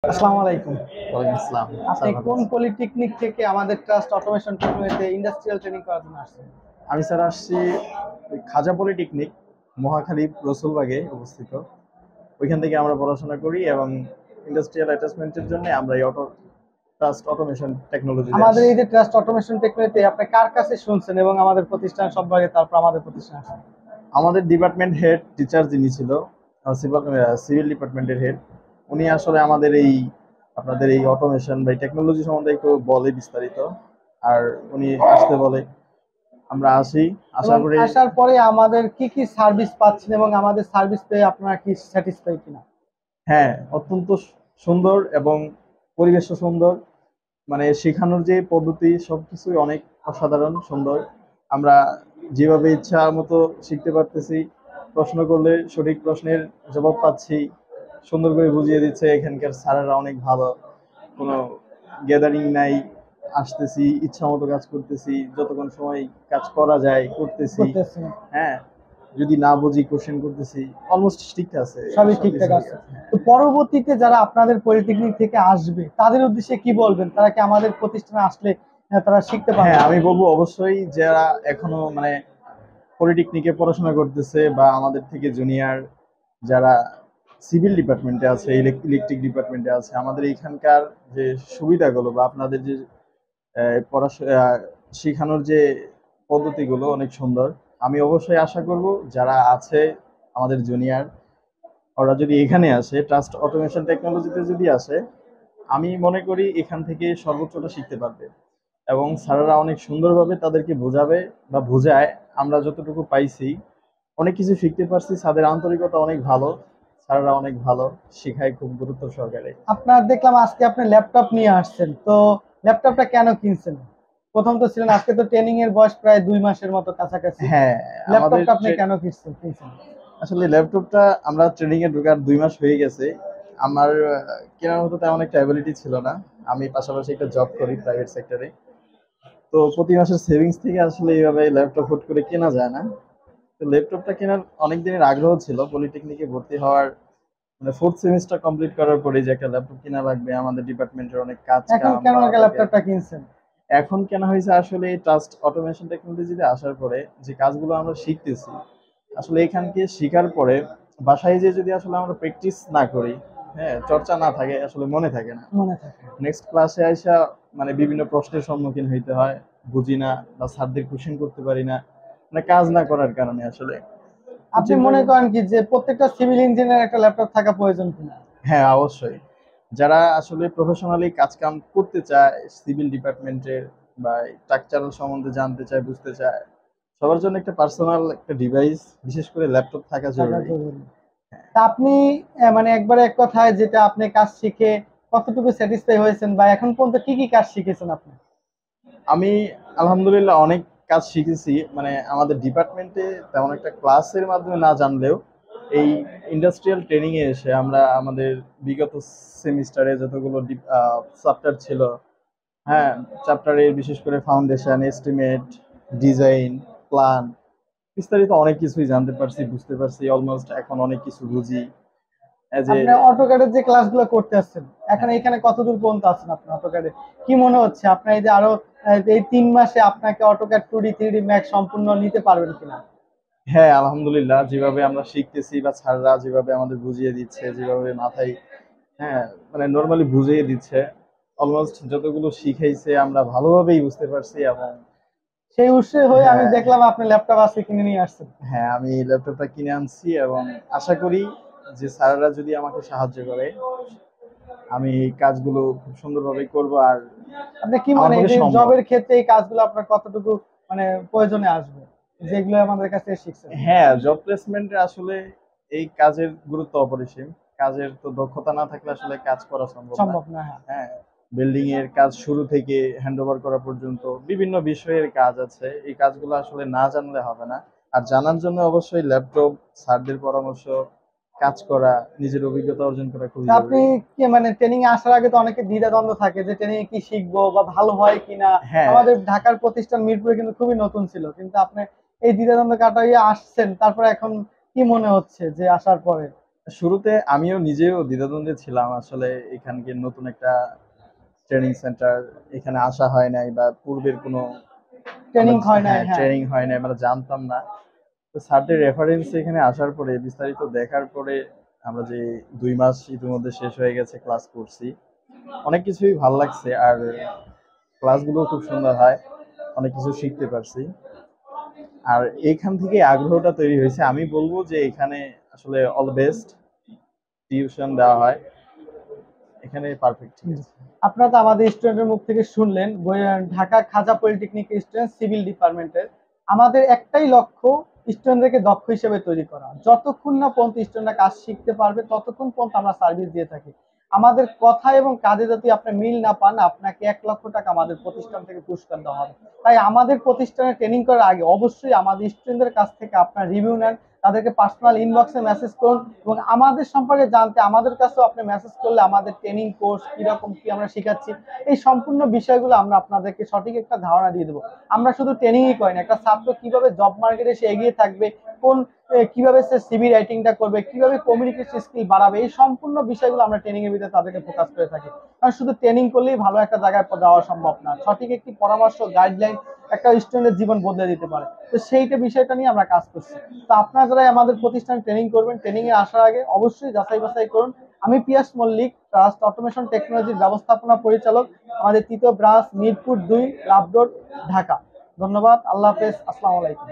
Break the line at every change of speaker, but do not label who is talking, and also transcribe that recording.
আসসালামু আলাইকুম।
ওয়ালাইকুম আসসালাম।
আপনি
স্যার ভালো
কোন
আছেন?
পলিটেকনিক থেকে আমাদের ট্রাস্ট অটোমেশন টেকনোলজিতে ইন্ডাস্ট্রিয়াল ট্রেনিং করার জন্য আসছেন?
আমি স্যার আসছি ওই খাজা পলিটেকনিক, মহাখালী রসুলবাগে অবস্থিত। ওইখান থেকে আমরা পড়াশোনা করি এবং ইন্ডাস্ট্রিয়াল অ্যাটাচমেন্টের জন্য আমরা এই ট্রাস্ট অটোমেশন টেকনোলজিতে
আমাদের
আসছি।
এই যে ট্রাস্ট অটোমেশন টেকনোলজিতে আপনি কার কাছে শুনছেন এবং আমাদের প্রতিষ্ঠান সম্পর্কে তারপর আমাদের প্রতিষ্ঠান আসেন?
আমাদের ডিপার্টমেন্ট হেড টিচার যিনি ছিল, সিভিল ডিপার্টমেন্টের হেড, উনি আসলে আমাদের এই আপনাদের এই অটোমেশন বা টেকনোলজি সম্বন্ধে একটু বলে বিস্তারিত। আর উনি আসতে বলে, আমরা আসি,
এবং
আসার পরে
আসার পরে আমাদের কি কি সার্ভিস পাচ্ছেন এবং আমাদের সার্ভিস পেয়ে আপনারা কি স্যাটিসফাই কিনা?
হ্যাঁ, অত্যন্ত সুন্দর এবং পরিবেশও সুন্দর। মানে শেখানোর যে পদ্ধতি সবকিছুই অনেক অসাধারণ সুন্দর। আমরা যেভাবে ইচ্ছা মতো শিখতে পারতেছি। প্রশ্ন করলে সঠিক প্রশ্নের জবাব পাচ্ছি। সুন্দর করে বুঝিয়ে দিচ্ছে। এখানকার স্যারেরা অনেক ভালো। কোনো গ্যাদারিং নাই। আসতেছি, ইচ্ছা মতো কাজ করতেছি। যতক্ষণ সময় কাজ করা যায় করতেছি।
করতেছেন
হ্যাঁ, যদি না বুঝি কোশ্চেন করতেছি। অলমোস্ট ঠিক আছে।
সবই
সবকিছু
ঠিকঠাক
ঠিক
আছে।
আছে। হ্যাঁ।
তো পরবর্তীতে যারা আপনাদের পলিটেকনিক থেকে আসবে তাদের উদ্দেশ্যে কি বলবেন? তারা কি আমাদের প্রতিষ্ঠানে আসলে তারা শিখতে
হ্যাঁ,
পারবে?
আমি বলবো অবশ্যই যারা এখনো মানে পলিটেকনিকে পড়াশোনা করতেছে বা আমাদের থেকে জুনিয়র যারা সিভিল ডিপার্টমেন্টে আছে, ইলেকট্রিক ডিপার্টমেন্টে আছে, আমাদের এখানকার যে সুবিধাগুলো বা আপনাদের যে পড়াশোনা শেখানোর যে পদ্ধতিগুলো অনেক সুন্দর। আমি অবশ্যই আশা করব যারা আছে আমাদের জুনিয়র, ওরা যদি এখানে আসে ট্রাস্ট অটোমেশন টেকনোলজিতে যদি আসে, আমি মনে করি এখান থেকে সর্বোচ্চটা শিখতে পারবে এবং স্যারেরা অনেক সুন্দরভাবে তাদেরকে বোঝাবে বা বোঝায়। আমরা যতটুকু পাইছি অনেক কিছু শিখতে পারছি। স্যারদের আন্তরিকতা অনেক ভালো, স্যারেরা অনেক ভালো, শেখায় খুব গুরুত্ব সহকারে।
আপনার দেখলাম আজকে আপনি ল্যাপটপ নিয়ে আসছেন। তো ল্যাপটপটা কেন কিনছেন? প্রথম তো ছিলেন, আজকে তো ট্রেনিং এর বয়স প্রায় ২ মাসের মতো কাছাকাছি।
হ্যাঁ, আমাদের
ল্যাপটপটা আপনি কেন কিনছেন?
আসলে ল্যাপটপটা আমরা ট্রেনিং এ ঢোকার ২ মাস হয়ে গেছে। আমার কেনার মতো তেমন একটা অ্যাবিলিটি ছিল না। আমি পাশাপাশি একটা জব করি প্রাইভেট সেক্টরে। তো প্রতি মাসের সেভিংস থেকে আসলে এইভাবে ল্যাপটপ হুট করে কেনা যায় না। তো ল্যাপটপটা কেনার অনেক দিনের আগ্রহ ছিল। পলিটেকনিকে ভর্তি হওয়ার মানে 4th সেমিস্টার কমপ্লিট করার পরে যে একটা ল্যাপটপ কেনা লাগবে, আমাদের ডিপার্টমেন্টের অনেক কাজ
এখন
কাম
কেন
বা
আগে
আমাদেরকে
ল্যাপটপটা কিনছেন?
এখন কেনা হয়েছে আসলে ট্রাস্ট অটোমেশন টেকনোলজিতে আসার পরে যে কাজগুলো আমরা শিখতেছি, আসলে এখানকে শিখার পরে বাসায় যেয়ে যদি আসলে আমরা প্র্যাকটিস না করি, হ্যাঁ, চর্চা না থাকে আসলে মনে থাকে না।
মনে থাকে।
নেক্সট ক্লাসে আইসা মানে বিভিন্ন প্রশ্নের সম্মুখীন হইতে হয়, বুঝি না বা স্যারদের কোশ্চেন করতে পারি না, মানে কাজ না করার কারণে আসলে। তো
আপনি
চিন্তা
মনে
কর,
করেন কি যে প্রত্যেকটা সিভিল ইঞ্জিনিয়ার একটা ল্যাপটপ থাকা প্রয়োজন কিনা?
হ্যাঁ অবশ্যই। যারা আসলে প্রফেশনালি কাজ কাম করতে চায় সিভিল ডিপার্টমেন্টের বা স্ট্রাকচারাল সম্বন্ধে জানতে চায়, বুঝতে চায়, সবার জন্য একটা পার্সোনাল একটা ডিভাইস, বিশেষ করে ল্যাপটপ থাকা
থাকা
জরুরি।
জরুরি। তা আপনি মানে একবারে এক কথায় যেটা আপনি কাজ শিখে কতটুকু স্যাটিসফাই হয়েছেন বা এখন পর্যন্ত কি কি কাজ শিখেছেন আপনি?
আমি আলহামদুলিল্লাহ অনেক কাজ শিখেছি। মানে আমাদের ডিপার্টমেন্টে তেমন একটা ক্লাসের মাধ্যমে না জানলেও এই ইন্ডাস্ট্রিয়াল ট্রেনিং এ এসে আমরা আমাদের বিগত সেমিস্টারে যতগুলো চ্যাপ্টার ছিল, হ্যাঁ, চ্যাপ্টারে বিশেষ করে ফাউন্ডেশন, এস্টিমেট, ডিজাইন, প্ল্যান, বিস্তারিত অনেক কিছুই জানতে পারছি, বুঝতে পারছি। অলমোস্ট এখন অনেক কিছু বুঝি। এজ এ
আপনি অটোক্যাডের যে ক্লাসগুলো করতে আসছেন, এখন
হ্যাঁ,
এখানে কতদূর পর্যন্ত আছেন আপনি অটোক্যাডে? কি মনে হচ্ছে আপনার এই যে আরো এই ৩ মাসে আপনাকে অটোক্যাড 2D 3D ম্যাক্স সম্পূর্ণ নিতে পারবেন কিনা?
হ্যাঁ, আলহামদুলিল্লাহ যেভাবে আমরা শিখতেছি বা স্যাররা যেভাবে আমাদের বুঝিয়ে দিচ্ছে, যেভাবে মাথায়, হ্যাঁ, মানে নরমালি বুঝিয়ে দিচ্ছে, অলমোস্ট যতগুলো শিখাইছে আমরা ভালোভাবেই বুঝতে পারছি এবং
সেই উৎসাহী হয়ে আমি
হ্যাঁ,
দেখলাম আপনি ল্যাপটপ আজকে কিনে নিয়ে আসছেন।
হ্যাঁ, আমি ল্যাপটপটা কিনে আনছি এবং আশা করি যে স্যাররা যদি আমাকে সাহায্য করে, আমি এই কাজগুলো খুব সুন্দরভাবে করব। আর
আপনি কি
আমার
মনে এই
পক্ষে
যে
সম্ভব।
জবের ক্ষেত্রে এই কাজগুলো আপনার কতটুকু মানে প্রয়োজনে আসবে? যেগুলো আমাদের কাছে শিখছেন।
হ্যাঁ, জব প্লেসমেন্টে আসলে এই কাজের গুরুত্ব অপরিসীম। কাজের তো দক্ষতা না থাকলে আসলে কাজ করা সম্ভব না।
সম্ভব না, হ্যাঁ।
হ্যাঁ, বিল্ডিং এর কাজ শুরু থেকে হ্যান্ডওভার করা পর্যন্ত বিভিন্ন বিষয়ের কাজ আছে। এই কাজগুলো আসলে না জানলে হবে না। আর জানার জন্য অবশ্যই ল্যাপটপ, স্যারদের পরামর্শ, কাজ করা, নিজের অভিজ্ঞতা অর্জন করা
তা
খুবই
আপনি
জরুরি।
কি মানে ট্রেনিং এ আসার আগে তো অনেকের দ্বিধাদ্বন্দ্ব থাকে যে ট্রেনিং এ কি শিখবো বা ভালো হয় কিনা।
হ্যাঁ,
আমাদের ঢাকার প্রতিষ্ঠান মিরপুরে কিন্তু খুবই নতুন ছিল, কিন্তু আপনি এই দ্বিধাদ্বন্দ্ব কাটাইয়া আসছেন, তারপরে এখন কি মনে হচ্ছে যে আসার পরে
শুরুতে আমিও নিজেও দ্বিধাদ্বন্দ্বে ছিলাম, আসলে এখানকে নতুন একটা ট্রেনিং সেন্টার, এখানে আসা হয় নাই বা পূর্বের কোনো
ট্রেনিং হয় নাই,
হ্যাঁ
হ্যাঁ।
ট্রেনিং হয় নাই, আমরা জানতাম না। তো স্যারদের রেফারেন্সে এখানে আসার পরে বিস্তারিত দেখার পরে আমরা যে 2 মাস ইতিমধ্যে শেষ হয়ে গেছে ক্লাস করছি, অনেক কিছুই ভালো লাগছে। আর ক্লাসগুলো খুব সুন্দর হয়, অনেক কিছু শিখতে পারছি। আর এইখান থেকে আগ্রহটা তৈরি হয়েছে। আমি বলবো যে এখানে আসলে অল বেস্ট টিউশন দেওয়া হয়, এখানে পারফেক্ট ঠিক আছে।
আপনারা তো আমাদের স্টুডেন্টের মুখ থেকে শুনলেন, ঢাকা খাজা পলিটেকনিক স্টুডেন্ট সিভিল ডিপার্টমেন্টের। আমাদের একটাই লক্ষ্য, স্টুডেন্টদেরকে দক্ষ হিসেবে তৈরি করা। যতক্ষণ না পর্যন্ত স্টুডেন্টরা কাজ শিখতে পারবে ততক্ষণ পর্যন্ত আমরা সার্ভিস দিয়ে থাকি। আমাদের কথা এবং কাজে যদি আপনি মিল না পান, আপনাকে 1 লক্ষ টাকা আমাদের প্রতিষ্ঠান থেকে পুরস্কার দেওয়া হবে। তাই আমাদের প্রতিষ্ঠানে ট্রেনিং করার আগে অবশ্যই আমাদের স্টুডেন্টদের কাছ থেকে আপনার রিভিউ নেন, তাদেরকে পার্সোনাল ইনবক্সে মেসেজ করুন, এবং আমাদের সম্পর্কে জানতে আমাদের কাছেও আপনি মেসেজ করলে আমাদের ট্রেনিং কোর্স কিরকম কি আমরা শেখাচ্ছি, এই সম্পূর্ণ বিষয়গুলো আমরা আপনাদেরকে সঠিক একটা ধারণা দিয়ে দেবো। আমরা শুধু ট্রেনিংই করি না, একটা ছাত্র কিভাবে জব মার্কেটে সে এগিয়ে থাকবে, কোন কিভাবে সে সিভি রাইটিংটা করবে, কিভাবে কমিউনিকেশন স্কিল বাড়াবে, এই সম্পূর্ণ বিষয়গুলো আমরা ট্রেনিং এর ভিতরে তাদেরকে ফোকাস করে থাকি। কারণ শুধু ট্রেনিং করলেই ভালো একটা জায়গায় যাওয়া সম্ভব না, সঠিক একটি পরামর্শ গাইডলাইন একটা স্টুডেন্টের জীবন বদলে দিতে পারে। তো সেইটা বিষয়টা নিয়ে আমরা কাজ করছি। তো আপনারা যারা আমাদের প্রতিষ্ঠানে ট্রেনিং করবেন, ট্রেনিং এ আসার আগে অবশ্যই যাচাই বাছাই করুন। আমি পিয়াস মল্লিক, ট্রাস্ট অটোমেশন টেকনোলজির ব্যবস্থাপনা পরিচালক, আমাদের তৃতীয় branch Mirpur 2, love road, Dhaka. ধন্যবাদ, আল্লাহ হাফেজ, আসসালামু আলাইকুম।